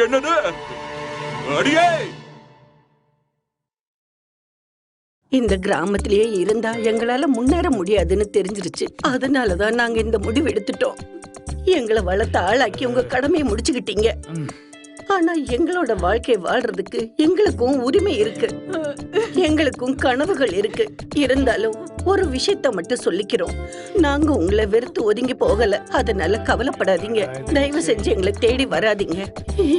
என்னது? அடியே! இந்த கிராமத்திலேயே இருந்தா எங்களால முன்னேற முடியாதுன்னு தெரிஞ்சிருச்சு. அதனாலதான் நாங்க இந்த முடிவு எடுத்துட்டோம். எங்களை வளர்த்த ஆளாக்கி உங்க கடமையை முடிச்சுக்கிட்டீங்க. ஆனா எங்களோட வாழ்க்கை வாழ்றதுக்கு எங்களுக்கும் உரிமை இருக்கு, எங்களுக்கும் கனவுகள் இருக்கு. இருந்தாலும் ஒரு விஷயத்த மட்டும் சொல்லிக்கிறோம், நாங்க உங்களை வெறுத்து ஒதுங்கி போகல. அதனால கவலைப்படாதீங்க. தயவு செஞ்சு எங்களை தேடி வராதீங்க.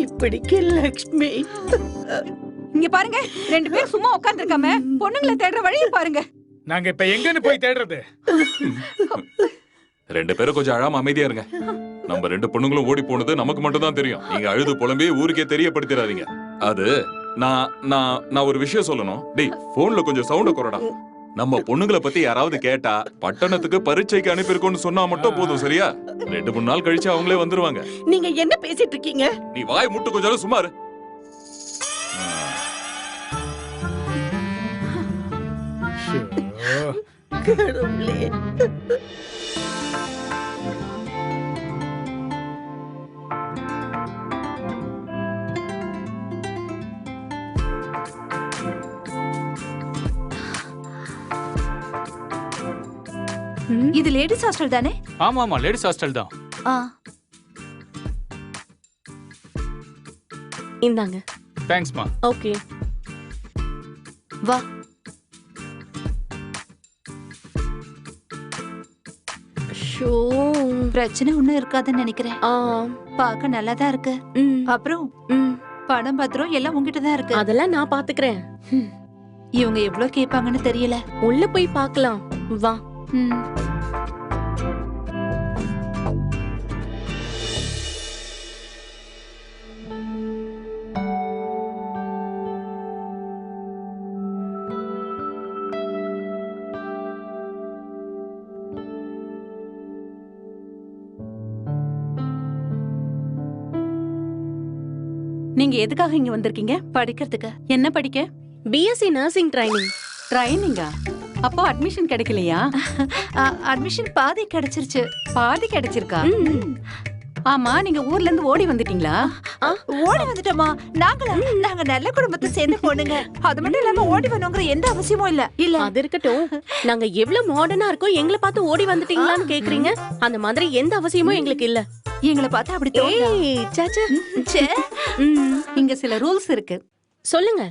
இப்படிக்கு லக்ஷ்மி. இங்க பாருங்க, 2 பேர் சும்மா உட்கார்ந்து இருக்காம பொண்ணுங்களை தேடுற வழியை பாருங்க. நாங்க இப்ப எங்கன்னு போய் தேடுறது? 2 பேரும் கொஞ்சம் அழாம அமைதியா இருங்க. நம்ம 2 பொண்ணுங்களும் ஓடி போனது நமக்கு மட்டும் தான் தெரியும். நீங்க அழுது புலம்பி ஊருக்கே தெரியப்படுத்திடாதீங்க. அது நான் ஒரு விஷயம் சொல்லணும். டேய், போன்ல கொஞ்சம் சவுண்ட குறடா. நம்ம பொண்ணுங்களை பத்தி யாராவது கேட்டா பட்டணத்துக்கு பரீட்சைக்கு அனுப்பியிருக்கோம்னு சொன்னா மட்டும் போதும், சரியா? 2-3 நாள் கழிச்சு அவங்களே வந்துருவாங்க. நீங்க என்ன பேசிட்டு இருக்கீங்க? நீ வாய் முட்டு கொஞ்சம் சும்மா இரு. கடவுளே. இது லேடிஸ் ஹாஸ்டல் தானே? ஆமா ஆமா, லேடிஸ் ஹாஸ்டல் தான். இந்தாங்க. தேங்க்ஸ்மா. ஓகே, வா. ஷோ, பிரச்சனை ஒண்ணும் இருக்காதுன்னு நினைக்கிறேன். பார்க்க நல்லா தான் இருக்கு. அப்புறம் பணம் பத்திரம் எல்லாம் உங்ககிட்ட தான் இருக்கு. அதெல்லாம் நான் பாத்துக்கிறேன். இவங்க எவ்வளவு கேட்பாங்கன்னு தெரியல. உள்ள போய் பார்க்கலாம், வா. நீங்க எதுக்காக இங்க வந்திருக்கீங்க? படிக்கிறதுக்கு. என்ன படிக்க? BSc nursing training. ட்ரைனிங்கா? அப்போ அட்மிஷன் கிடைக்கலையா? அட்மிஷன் பாதி கிடைச்சிருச்சு. பாதி கிடைச்சிருக்கா? ஆமா, நீங்க ஊர்ல இருந்து ஓடி வந்துட்டீங்களா? ஓடி வந்துட்டோமா? நாங்க நல்ல குடும்பத்தை சேர்ந்து போனுங்க. அது மட்டும் இல்லாம ஓடி வரணுங்கிற எந்த அவசியமும் இல்ல. இல்ல, அது இருக்கட்டும். நாங்க எவ்வளவு மாடர்னா இருக்கோம், எங்களை பார்த்து ஓடி வந்துட்டீங்களான்னு கேக்குறீங்க. அந்த மாதிரி எந்த அவசியமும் எங்களுக்கு இல்ல. எங்களை பார்த்தா அப்படி இங்க சில ரூல்ஸ் இருக்கு. சொல்லுங்க.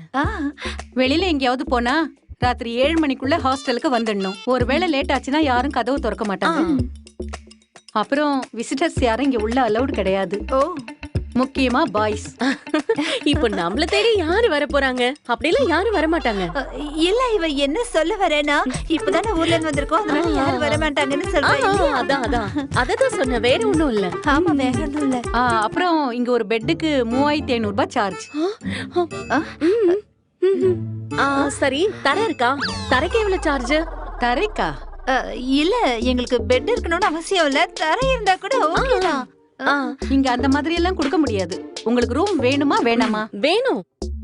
வெளியில எங்கேயாவது போனா ராத்திரி 7 மணிக்குள்ள ஹாஸ்டலுக்கு வந்துடணும். ஒருவேளை லேட் ஆச்சுன்னா யாரும் கதவு திறக்க மாட்டாங்க. அப்புறம் விசிட்டர்ஸ் யாரும் இங்க உள்ள அலௌட் கிடையாது. முக்கியமா பாய்ஸ். இப்போ நம்மள தேடி யாரு வர போறாங்க? அப்படிலாம் யாரும் வர மாட்டாங்க. இல்ல, இவ என்ன சொல்ல வரேனா, இப்பதானே ஊர்ல இருந்து வந்திருக்கோம், அதனால யாரும் வர மாட்டாங்கன்னு சொல்றேன். அதான் சொன்ன, வேற ஒண்ணும் இல்ல. ஆமா, வேற ஒண்ணும் இல்ல. அப்புறம் இங்க ஒரு பெட்டுக்கு 3500 ரூபாய் சார்ஜ். சரி, தரை இருக்கா? தரைக்கு எவ்வளவு சார்ஜ்? தரைக்கா? இல்ல, எங்களுக்கு பெட் இருக்கணும்னு அவசியம் இல்ல. தரை இருந்தா கூட ஓகேதான். இங்க அந்த மாதிரி எல்லாம் கொடுக்க முடியாது. உங்களுக்கு ரூம் வேணுமா வேணாமா? வேணும்.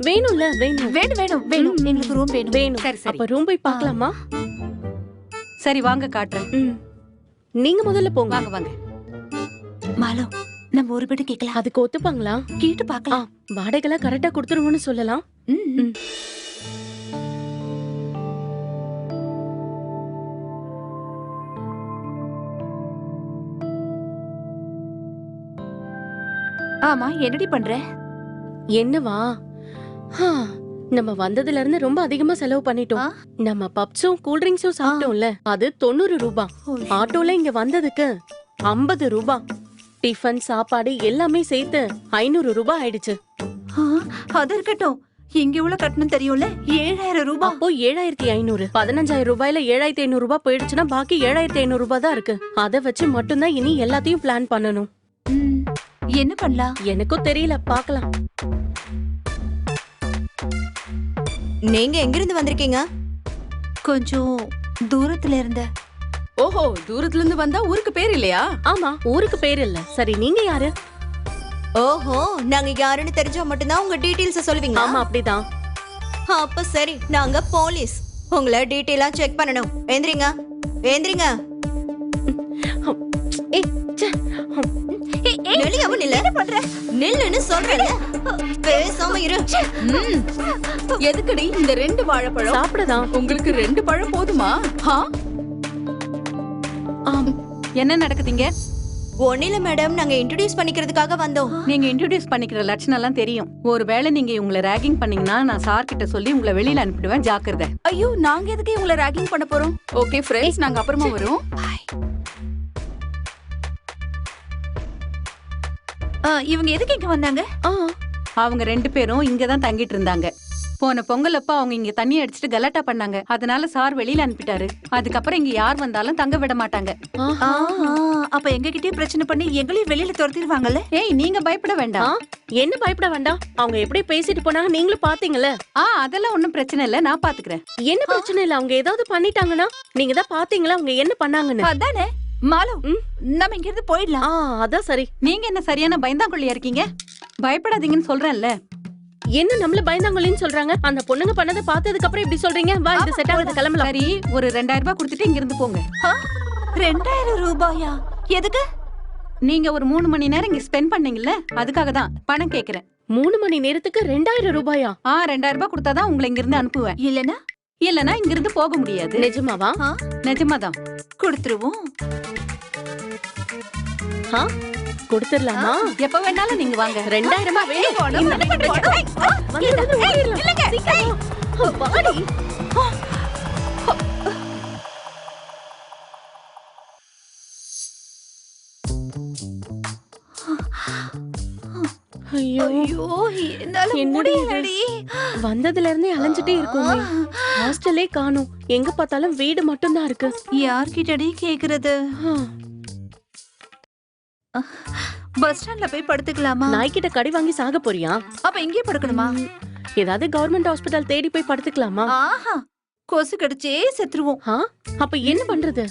வேணும்ல? வேணும் வேணும் வேணும் வேணும். எங்களுக்கு ரூம் வேணும். வேணும். சரி சரி. அப்ப ரூம் போய் பார்க்கலாமா? சரி, வாங்க காட்டுறேன். நீங்க முதல்ல போங்க. வாங்க வாங்க. மாலோ, நம்ம ஒரு பெட் கேட்கலாம். அதுக்கு ஒத்துப்பாங்களா? கேட்டு பார்க்கலாம். வாடகைலாம் கரெக்டா கொடுத்துருவோம்னு சொல்லலாம். ஆமா, என்னடி பண்ற? என்னவா, நம்ம வந்ததுல இருந்து ரொம்ப அதிகமா செலவு பண்ணிட்டோம். நம்ம பப்ஸும் கூல் ட்ரிங்க்ஸும் சாப்பிட்டோம்ல, அது 90 ரூபாய். ஆட்டோல இங்க வந்ததுக்கு 50 ரூபாய். டிஃபன், சாப்பாடு எல்லாமே சேர்த்து 500 ரூபாய் ஆயிடுச்சு. அது இருக்கட்டும், இங்க உள்ள கட்டணம் தெரியும்ல, 7000 ரூபாய். அப்போ 7500. 15000 ரூபாயில 7500 ரூபாய் போயிடுச்சுன்னா பாக்கி 7500 ரூபாய் தான் இருக்கு. அதை வச்சு மட்டும்தான் இனி எல்லாத்தையும் பிளான் பண்ணணும். என்ன பண்ணலாம்? எனக்கும் தெரியல, பார்க்கலாம். நீங்க எங்க இருந்து வந்திருக்கீங்க? கொஞ்சம் தூரத்துல இருந்த. ஓஹோ, தூரத்துல இருந்து வந்தா ஊருக்கு பேர் இல்லையா? ஆமா, ஊருக்கு பேர் இல்ல. சரி, நீங்க யாரு? ஓஹோ, நாங்க யாருன்னு தெரிஞ்சா மட்டும்தான் உங்க டீடைல்ஸ் சொல்லுவீங்க. ஆமா, அப்படிதான். அப்ப சரி, நாங்க போலீஸ். உங்களை டீடைலா செக் பண்ணணும். எந்திரிங்க எந்திரிங்க. நெளியாவும் நில்ல. என்ன பண்ற? நில்லுன்னு சொல்றேன்ல. பேசாம இரு. எதுக்குடி இந்த 2 வாழைப்பழம்? சாப்பிடதான். உங்களுக்கு 2 பழம் போதுமா? என்ன நடக்குதுங்க? ஒண்ணில மேடம், நாங்க இன்ட்ரோடியூஸ் பண்ணிக்கிறதுக்காக வந்தோம். நீங்க இன்ட்ரோடியூஸ் பண்ணிக்கிற லட்சணம் எல்லாம் தெரியும். ஒருவேளை நீங்க இவங்களை ரேகிங் பண்ணீங்கன்னா நான் சார் கிட்ட சொல்லி உங்களை வெளியில அனுப்பிடுவேன். ஜாக்கிரதை. ஐயோ, நாங்க எதுக்கு இவங்களை ராகிங் பண்ண போறோம்? ஓகே ஃப்ரெண்ட்ஸ், நாங்க அப்புறமா வரோம். இவங்க எதுக்கு இங்க வந்தாங்க? அவங்க 2 பேரும் இங்கதான் தங்கிட்டு இருந்தாங்க. போன பொங்கல் அப்ப அவங்க இங்க தண்ணி அடிச்சிட்டு கலாட்டா பண்ணாங்க. அதனால சார் வெளியில அனுப்பிட்டாரு. அதுக்கப்புறம் இங்க யார் வந்தாலும் தங்க விட மாட்டாங்க. அப்ப எங்க கிட்டே பிரச்சனை பண்ணி எங்களையும் வெளியில துரத்திடுவாங்கல்ல? ஏய், நீங்க பயப்பட வேண்டாம். என்ன பயப்பட வேண்டாம்? அவங்க எப்படி பேசிட்டு போனாங்க நீங்களும் பாத்தீங்கல்ல. அதெல்லாம் ஒண்ணும் பிரச்சனை இல்ல, நான் பாத்துக்கிறேன். என்ன பிரச்சனை இல்ல, அவங்க ஏதாவது பண்ணிட்டாங்கன்னா நீங்க தான் பாத்தீங்களா அவங்க என்ன பண்ணாங்கன்னு. அதானே மாலு, நம்ம இங்க இருந்து போயிடலாம். அதான் சரி. நீங்க என்ன சரியான பயந்தாங்கொள்ளியா இருக்கீங்க? பயப்படாதீங்கன்னு சொல்றேன்ல. என்ன நம்மள பயந்தாங்கொல்லின்னு சொல்றாங்க? அந்த பொண்ணுங்க பண்ணதை பார்த்ததுக்கு அப்புறம் இப்படி சொல்றீங்க? வா, இது செட் ஆகுது, கிளம்பலாம். சரி, ஒரு 2000 ரூபாய் கொடுத்துட்டு இங்க இருந்து போங்க. 2000 ரூபாயா? எதுக்கு? நீங்க ஒரு 3 மணி நேரம் இங்க ஸ்பெண்ட் பண்ணீங்கல்ல, அதுக்காக தான் பணம் கேக்குறேன். 3 மணி நேரத்துக்கு 2000 ரூபாயா? 2000 ரூபாய் கொடுத்தாதான் உங்களை இங்க இருந்து அனுப்புவேன். இல்லனா இங்க இருந்து போக முடியாது. நிஜமாவா? நிஜமாதான். கொடுத்துருவோம். கொடுத்துடலாமா? எப்ப வேணாலும் நீங்க வாங்க. 2000 வேணும். வாடி. ஐயோ, என்னால என்னடி முடியலடி. வந்ததுல இருந்தே அலைஞ்சிட்டே இருக்குமே. ஹாஸ்டலே காணோம். எங்க பார்த்தாலும் வீடு மட்டும் தான் இருக்கு. யார்கிட்டடி கேக்குறது? பஸ் ஸ்டாண்ட்ல போய் படுத்துக்கலாமா? நாய்கிட்ட கடி வாங்கி சாக போறியா? அப்ப இங்கே படுக்கணுமா? ஏதாவது கவர்மெண்ட் ஹாஸ்பிடல் தேடி போய் படுத்துக்கலாமா? ஆஹா, கொசு கடிச்சே செத்துருவோம். அப்ப என்ன பண்றது?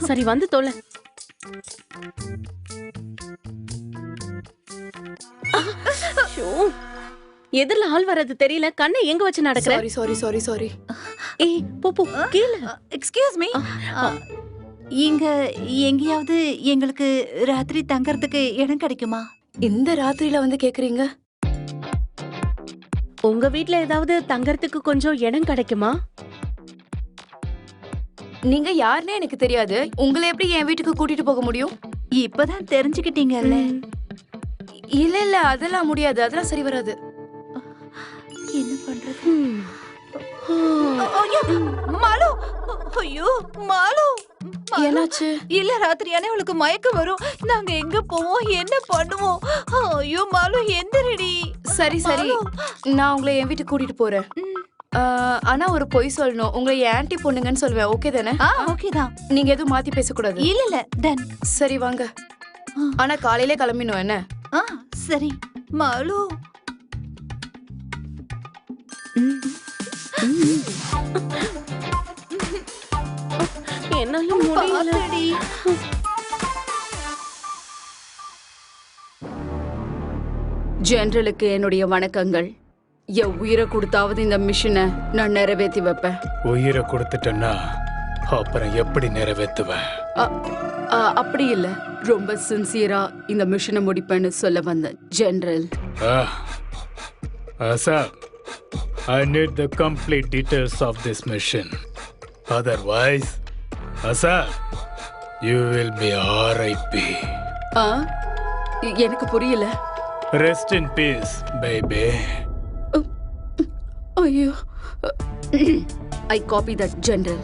சரி, வந்து தொலை. எதிரில ஆள் வர்றது தெரியல. கண்ணை எங்க வச்சு நடக்கிற? சாரி. ஏய், போ கீழ. Excuse me. இங்க எங்கயாவது எங்களுக்கு ராத்திரி தங்கறதுக்கு இடம் கிடைக்குமா? இந்த ராத்திரியில வந்து கேக்குறீங்க? உங்க வீட்ல ஏதாவது தங்கறதுக்கு கொஞ்சம் இடம் கிடைக்குமா? நீங்க யாருன்னே எனக்கு தெரியாது. உங்களை எப்படி என் வீட்டுக்கு கூட்டிட்டு போக முடியும்? இப்பதான் தெரிஞ்சுக்கிட்டீங்கல்ல. இல்ல அதெல்லாம் முடியாது. அதெல்லாம் சரி வராது. என்ன பண்றது? மாலு, ஐயோ மாலு, என்னாச்சு? இல்ல ராத்திரியானே அவளுக்கு மயக்கம் வரும். நாங்க எங்க போவோம், என்ன பண்ணுவோம்? ஐயோ மாலு, எந்திரடி. சரி நான் உங்களை என் வீட்டுக்கு கூட்டிட்டு போறேன். ஆனா ஒரு பொய் சொல்லணும். உங்களை என் ஆன்ட்டி பொண்ணுங்கன்னு சொல்லுவேன். ஓகே தானே? ஓகே தான். நீங்க எதுவும் மாத்தி பேசக்கூடாது. இல்ல டன். சரி வாங்க. ஆனா காலையிலே கிளம்பினோம். என்ன? சரி மாலு. என்னால முடியல. ஜெனரலுக்கு என்னுடைய வணக்கங்கள். என் உயிரை கொடுத்தாவது இந்த மிஷனை நான் நிறைவேற்றி வைப்பேன். உயிரை கொடுத்துட்டேன்னா அப்புறம் எப்படி நிறைவேற்றுவேன்? அப்படி இல்ல, ரொம்ப சின்சியரா இந்த மிஷனை முடிப்பேன்னு சொல்ல வந்தேன் general. Sir, I need the complete details of this mission. Otherwise, sir, you will be RIP. எனக்கு புரியல. Rest in peace, baby. ஐயோ, I copy that, General.